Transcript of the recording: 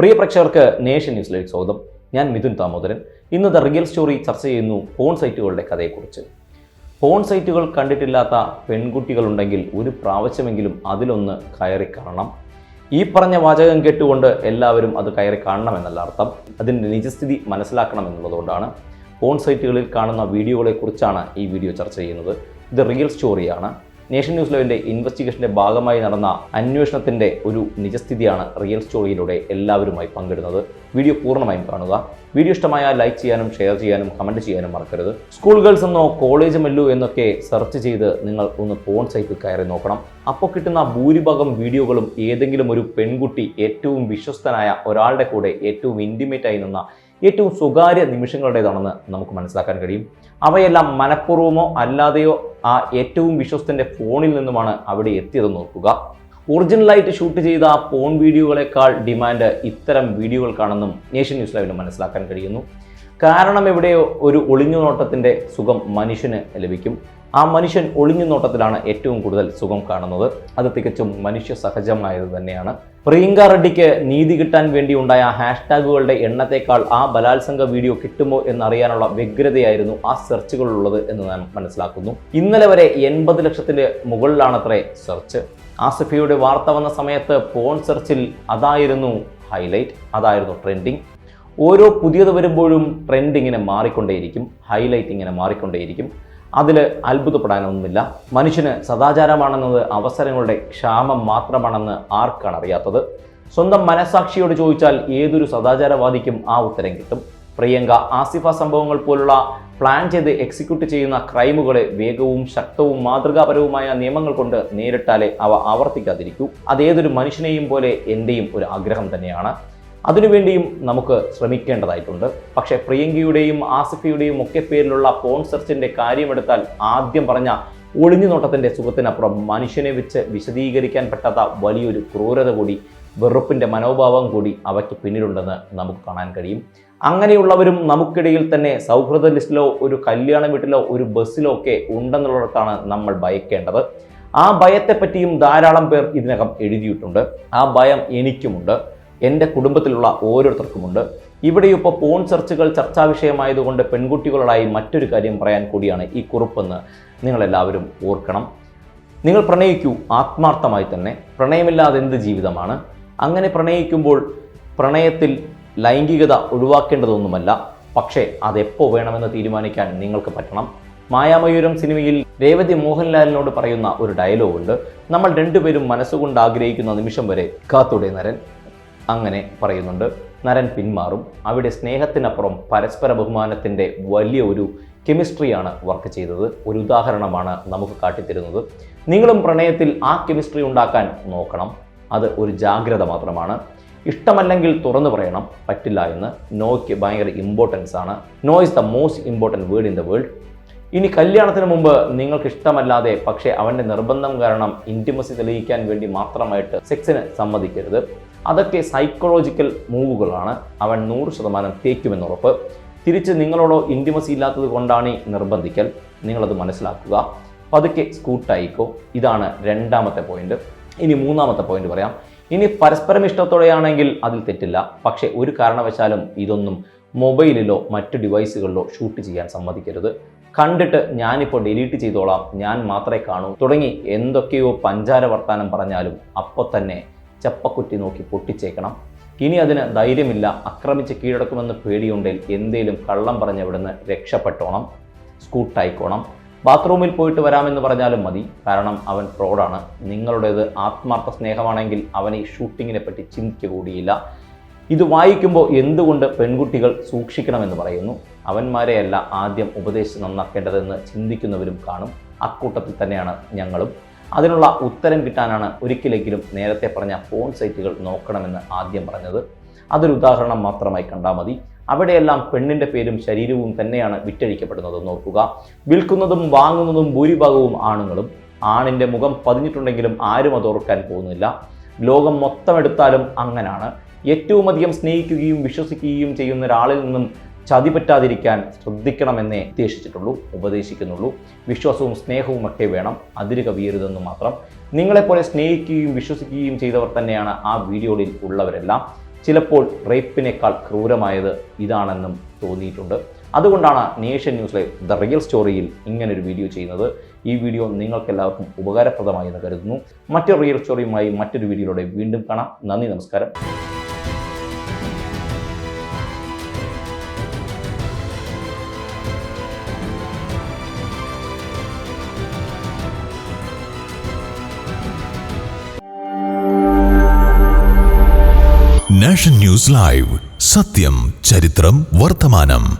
പ്രിയ പ്രേക്ഷകർക്ക് നേഷൻ ന്യൂസിലേക്ക് സ്വാഗതം. ഞാൻ മിഥുൻ ദാമോദരൻ. ഇന്ന് ദ റിയൽ സ്റ്റോറി ചർച്ച ചെയ്യുന്നു പോൺ സൈറ്റുകളുടെ കഥയെക്കുറിച്ച്. പോൺ സൈറ്റുകൾ കണ്ടിട്ടില്ലാത്ത പെൺകുട്ടികളുണ്ടെങ്കിൽ ഒരു പ്രാവശ്യമെങ്കിലും അതിലൊന്ന് കയറി കാണണം. ഈ പറഞ്ഞ വാചകം കേട്ടുകൊണ്ട് എല്ലാവരും അത് കയറി കാണണമെന്നല്ല അർത്ഥം. അതിൻ്റെ നിജസ്ഥിതി മനസ്സിലാക്കണം എന്നുള്ളതുകൊണ്ടാണ്. പോൺ സൈറ്റുകളിൽ കാണുന്ന വീഡിയോകളെക്കുറിച്ചാണ് ഈ വീഡിയോ ചർച്ച ചെയ്യുന്നത്. ഇത് റിയൽ സ്റ്റോറിയാണ്. നേഷൻ ന്യൂസ് ലൈവിൻ്റെ ഇൻവെസ്റ്റിഗേഷൻ്റെ ഭാഗമായി നടന്ന അന്വേഷണത്തിൻ്റെ ഒരു നിജസ്ഥിതിയാണ് റിയൽ സ്റ്റോറിയിലൂടെ എല്ലാവരുമായി പങ്കിടുന്നത്. വീഡിയോ പൂർണ്ണമായും കാണുക. വീഡിയോ ഇഷ്ടമായാൽ ലൈക്ക് ചെയ്യാനും ഷെയർ ചെയ്യാനും കമൻറ്റ് ചെയ്യാനും മറക്കരുത്. സ്കൂൾ ഗേൾസ് എന്നോ കോളേജ് മെല്ലു എന്നൊക്കെ സെർച്ച് ചെയ്ത് നിങ്ങൾ ഒന്ന് പോൺ സൈറ്റിൽ കയറി നോക്കണം. അപ്പോൾ കിട്ടുന്ന ഭൂരിഭാഗം വീഡിയോകളും ഏതെങ്കിലും ഒരു പെൺകുട്ടി ഏറ്റവും വിശ്വസ്തനായ ഒരാളുടെ കൂടെ ഏറ്റവും ഇൻറ്റിമേറ്റായി നിന്ന ഏറ്റവും സ്വകാര്യ നിമിഷങ്ങളുടേതാണെന്ന് നമുക്ക് മനസ്സിലാക്കാൻ കഴിയും. അവയെല്ലാം മനഃപൂർവ്വമോ അല്ലാതെയോ ആ ഏറ്റവും വിശ്വസ്തൻ്റെ ഫോണിൽ നിന്നുമാണ് അവിടെ എത്തിയതെന്ന് നോക്കുക. ഒറിജിനലായിട്ട് ഷൂട്ട് ചെയ്ത പോൺ വീഡിയോകളെക്കാൾ ഡിമാൻഡ് ഇത്തരം വീഡിയോകൾക്കാണെന്നും നേഷൻ ന്യൂസ് ലൈവിന് മനസ്സിലാക്കാൻ കഴിയുന്നു. കാരണം എവിടെയോ ഒരു ഒളിഞ്ഞുനോട്ടത്തിൻ്റെ സുഖം മനുഷ്യന് ലഭിക്കും. ആ മനുഷ്യൻ ഒളിഞ്ഞുനോട്ടത്തിലാണ് ഏറ്റവും കൂടുതൽ സുഖം കാണുന്നത്. അത് തികച്ചും മനുഷ്യ സഹജമായത് തന്നെയാണ്. പ്രിയങ്ക റെഡ്ഡിക്ക് നീതി കിട്ടാൻ വേണ്ടി ഉണ്ടായ ഹാഷ്ടാഗുകളുടെ എണ്ണത്തേക്കാൾ ആ ബലാത്സംഗ വീഡിയോ കിട്ടുമോ എന്നറിയാനുള്ള വ്യഗ്രതയായിരുന്നു ആ സെർച്ചുകളുള്ളത് എന്ന് ഞാൻ മനസ്സിലാക്കുന്നു. ഇന്നലെ വരെ 80 ലക്ഷത്തിന് മുകളിലാണത്രേ സെർച്ച്. ആസിഫയുടെ വാർത്ത വന്ന സമയത്ത് പോൺ സെർച്ചിൽ അതായിരുന്നു ഹൈലൈറ്റ്, അതായിരുന്നു ട്രെൻഡിങ്. ഓരോ പുതിയത് വരുമ്പോഴും ട്രെൻഡ് ഇങ്ങനെ മാറിക്കൊണ്ടേയിരിക്കും, ഹൈലൈറ്റ് ഇങ്ങനെ മാറിക്കൊണ്ടേയിരിക്കും. അതിൽ അത്ഭുതപ്പെടാനൊന്നുമില്ല. മനുഷ്യന് സദാചാരമാണെന്നത് അവസരങ്ങളുടെ ക്ഷാമം മാത്രമാണെന്ന് ആർക്കാണ് അറിയാത്തത്? സ്വന്തം മനസാക്ഷിയോട് ചോദിച്ചാൽ ഏതൊരു സദാചാരവാദിക്കും ആ ഉത്തരം കിട്ടും. പ്രിയങ്ക, ആസിഫ സംഭവങ്ങൾ പോലുള്ള പ്ലാൻ ചെയ്ത് എക്സിക്യൂട്ട് ചെയ്യുന്ന ക്രൈമുകളെ വേഗവും ശക്തവും മാതൃകാപരവുമായ നിയമങ്ങൾ കൊണ്ട് നേരിട്ടാലേ അവ ആവർത്തിക്കാതിരിക്കൂ. അതേതൊരു മനുഷ്യനെയും പോലെ എൻ്റെയും ഒരു ആഗ്രഹം തന്നെയാണ്. അതിനുവേണ്ടിയും നമുക്ക് ശ്രമിക്കേണ്ടതായിട്ടുണ്ട്. പക്ഷേ പ്രിയങ്കയുടെയും ആസിഫയുടെയും ഒക്കെ പേരിലുള്ള പോൺ സെർച്ചിൻ്റെ കാര്യമെടുത്താൽ ആദ്യം പറഞ്ഞ ഒളിഞ്ഞു നോട്ടത്തിൻ്റെ സുഖത്തിനപ്പുറം മനുഷ്യനെ വെച്ച് വിശദീകരിക്കാൻ പറ്റാത്ത വലിയൊരു ക്രൂരത കൂടി, വെറുപ്പിൻ്റെ മനോഭാവം കൂടി അവയ്ക്ക് പിന്നിലുണ്ടെന്ന് നമുക്ക് കാണാൻ കഴിയും. അങ്ങനെയുള്ളവരും നമുക്കിടയിൽ തന്നെ സൗഹൃദ ലിസ്റ്റിലോ ഒരു കല്യാണ വീട്ടിലോ ഒരു ബസ്സിലോ ഒക്കെ ഉണ്ടെന്നുള്ളിടത്താണ് നമ്മൾ ഭയക്കേണ്ടത്. ആ ഭയത്തെപ്പറ്റിയും ധാരാളം പേർ ഇതിനകം എഴുതിയിട്ടുണ്ട്. ആ ഭയം എനിക്കുമുണ്ട്, എൻ്റെ കുടുംബത്തിലുള്ള ഓരോരുത്തർക്കുമുണ്ട്. ഇവിടെ ഇപ്പോൾ പോൺ സെർച്ചുകൾ ചർച്ചാ വിഷയമായതുകൊണ്ട് പെൺകുട്ടികളോടായി മറ്റൊരു കാര്യം പറയാൻ കൂടിയാണ് ഈ കുറിപ്പെന്ന് നിങ്ങളെല്ലാവരും ഓർക്കണം. നിങ്ങൾ പ്രണയിക്കൂ ആത്മാർത്ഥമായി തന്നെ. പ്രണയമില്ലാതെ എന്ത് ജീവിതമാണ്? അങ്ങനെ പ്രണയിക്കുമ്പോൾ പ്രണയത്തിൽ ലൈംഗികത ഒഴിവാക്കേണ്ടതൊന്നുമല്ല. പക്ഷേ അതെപ്പോൾ വേണമെന്ന് തീരുമാനിക്കാൻ നിങ്ങൾക്ക് പറ്റണം. മായാമയൂരം സിനിമയിൽ രേവതി മോഹൻലാലിനോട് പറയുന്ന ഒരു ഡയലോഗുണ്ട്. നമ്മൾ രണ്ടുപേരും മനസ്സുകൊണ്ട് ആഗ്രഹിക്കുന്ന നിമിഷം വരെ കാത്തൂടെ നരൻ. അങ്ങനെ പറയുന്നുണ്ട്. നരൻ പിന്മാറും. അവിടെ സ്നേഹത്തിനപ്പുറം പരസ്പര ബഹുമാനത്തിൻ്റെ വലിയ ഒരു കെമിസ്ട്രിയാണ് വർക്ക് ചെയ്തത്. ഒരു ഉദാഹരണമാണ് നമുക്ക് കാട്ടിത്തരുന്നത്. നിങ്ങളും പ്രണയത്തിൽ ആ കെമിസ്ട്രി ഉണ്ടാക്കാൻ നോക്കണം. അത് ഒരു ജാഗ്രത മാത്രമാണ്. ഇഷ്ടമല്ലെങ്കിൽ തുറന്നു പറയണം, പറ്റില്ല എന്ന്. നോയ്ക്ക് ഭയങ്കര ഇമ്പോർട്ടൻസ് ആണ്. No is the most important word in the world. ഇനി കല്യാണത്തിന് മുമ്പ് നിങ്ങൾക്ക് ഇഷ്ടമല്ലാതെ പക്ഷേ അവൻ്റെ നിർബന്ധം കാരണം ഇൻറ്റിമസി തെളിയിക്കാൻ വേണ്ടി മാത്രമായിട്ട് സെക്സിന് സമ്മതിക്കരുത്. അതൊക്കെ സൈക്കോളജിക്കൽ മൂവുകളാണ്. അവൻ 100% തേക്കുമെന്നുറപ്പ്. തിരിച്ച് നിങ്ങളോടോ ഇൻറ്റിമസി ഇല്ലാത്തത് കൊണ്ടാണ് ഈ നിർബന്ധിക്കൽ. നിങ്ങളത് മനസ്സിലാക്കുക. പതുക്കെ സ്കൂട്ടായിക്കോ. ഇതാണ് രണ്ടാമത്തെ പോയിന്റ്. ഇനി മൂന്നാമത്തെ പോയിന്റ് പറയാം. ഇനി പരസ്പരം ഇഷ്ടത്തോടെയാണെങ്കിൽ അതിൽ തെറ്റില്ല. പക്ഷേ ഒരു കാരണവശാലും ഇതൊന്നും മൊബൈലിലോ മറ്റു ഡിവൈസുകളിലോ ഷൂട്ട് ചെയ്യാൻ സമ്മതിക്കരുത്. കണ്ടിട്ട് ഞാനിപ്പോൾ ഡിലീറ്റ് ചെയ്തോളാം, ഞാൻ മാത്രമേ കാണൂ തുടങ്ങി എന്തൊക്കെയോ പഞ്ചാര വർത്താനം പറഞ്ഞാലും അപ്പോൾ തന്നെ ചപ്പക്കുറ്റി നോക്കി പൊട്ടിച്ചേക്കണം. ഇനി അതിന് ധൈര്യമില്ല, ആക്രമിച്ച് കീഴടക്കുമെന്ന് പേടിയുണ്ടെങ്കിൽ എന്തേലും കള്ളം പറഞ്ഞ് ഇവിടുന്ന് രക്ഷപ്പെട്ടോണം, സ്കൂട്ടായിക്കോണം. ബാത്റൂമിൽ പോയിട്ട് വരാമെന്ന് പറഞ്ഞാലും മതി. കാരണം അവൻ ഫ്രോഡാണ്. നിങ്ങളുടേത് ആത്മാർത്ഥ സ്നേഹമാണെങ്കിൽ അവൻ ഈ ഷൂട്ടിങ്ങിനെ പറ്റി ചിന്തിക്കുക കൂടിയില്ല. ഇത് വായിക്കുമ്പോൾ എന്തുകൊണ്ട് പെൺകുട്ടികൾ സൂക്ഷിക്കണമെന്ന് പറയുന്നു? അവന്മാരെയല്ല ആദ്യം ഉപദേശിച്ച് നന്നാക്കേണ്ടതെന്ന് ചിന്തിക്കുന്നവരും കാണും. അക്കൂട്ടത്തിൽ തന്നെയാണ് ഞങ്ങളും. അതിനുള്ള ഉത്തരം കിട്ടാനാണ് ഒരിക്കലെങ്കിലും നേരത്തെ പറഞ്ഞ പോൺ സൈറ്റുകൾ നോക്കണമെന്ന് ആദ്യം പറഞ്ഞത്. അതൊരു ഉദാഹരണം മാത്രമായി കണ്ടാൽ മതി. അവിടെയെല്ലാം പെണ്ണിൻ്റെ പേരും ശരീരവും തന്നെയാണ് വിറ്റഴിക്കപ്പെടുന്നത് നോക്കുക. വിൽക്കുന്നതും വാങ്ങുന്നതും ഭൂരിഭാഗവും ആണുങ്ങളും. ആണിൻ്റെ മുഖം പതിഞ്ഞിട്ടുണ്ടെങ്കിലും ആരും അത് ഓർക്കാൻ പോകുന്നില്ല. ലോകം മൊത്തം എടുത്താലും അങ്ങനാണ്. ഏറ്റവും അധികം സ്നേഹിക്കുകയും വിശ്വസിക്കുകയും ചെയ്യുന്ന ഒരാളിൽ നിന്നും ചതി പറ്റാതിരിക്കാൻ ശ്രദ്ധിക്കണമെന്നേ ഉപദേശിക്കുന്നുള്ളൂ. വിശ്വാസവും സ്നേഹവും ഒക്കെ വേണം, അതിര് കവിയരുതെന്ന് മാത്രം. നിങ്ങളെപ്പോലെ സ്നേഹിക്കുകയും വിശ്വസിക്കുകയും ചെയ്തവർ തന്നെയാണ് ആ വീഡിയോയിൽ ഉള്ളവരെല്ലാം. ചിലപ്പോൾ റേപ്പിനേക്കാൾ ക്രൂരമായത് ഇതാണെന്നും തോന്നിയിട്ടുണ്ട്. അതുകൊണ്ടാണ് nation news live the real സ്റ്റോറിയിൽ ഇങ്ങനൊരു വീഡിയോ ചെയ്യുന്നത്. ഈ വീഡിയോ നിങ്ങൾക്കെല്ലാവർക്കും ഉപകാരപ്രദമായി എന്ന് കരുതുന്നു. മറ്റൊരു റിയൽ സ്റ്റോറിയുമായി മറ്റൊരു വീഡിയോയിലൂടെ വീണ്ടും കാണാം. നന്ദി, നമസ്കാരം. നാഷൻ ന്യൂസ് ലൈവ്, സത്യം, ചരിത്രം, വർത്തമാനം.